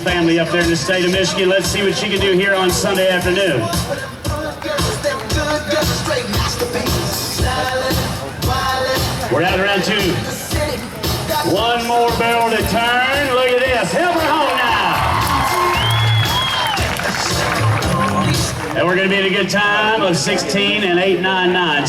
family up there in the state of Michigan. Let's see what she can do here on Sunday afternoon. We're out around 2. One more barrel to turn. Look at this. Help her home now. And we're going to be at a good time of 16 and 8, 9, 9.